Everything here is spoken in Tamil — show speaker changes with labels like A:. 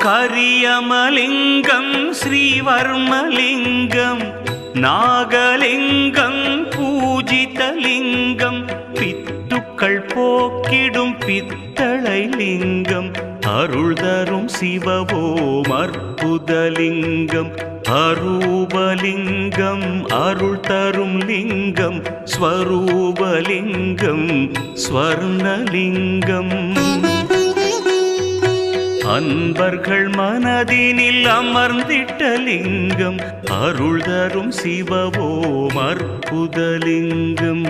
A: கரியமலிங்கம் ஸ்ரீவர்மலிங்கம் நாகலிங்கம் பூஜிதலிங்கம் பித்துக்கள் போக்கிடும் பித்தளை லிங்கம் அருள் தரும் சிவவோம் அற்புதலிங்கம் அரூபலிங்கம் அருள் தரும் லிங்கம் ஸ்வரூபலிங்கம் ஸ்வர்ணலிங்கம் அன்பர்கள் மனதினில் அமர்ந்திட்ட லிங்கம் அருள் தரும் சிவவோம் அற்புதலிங்கம்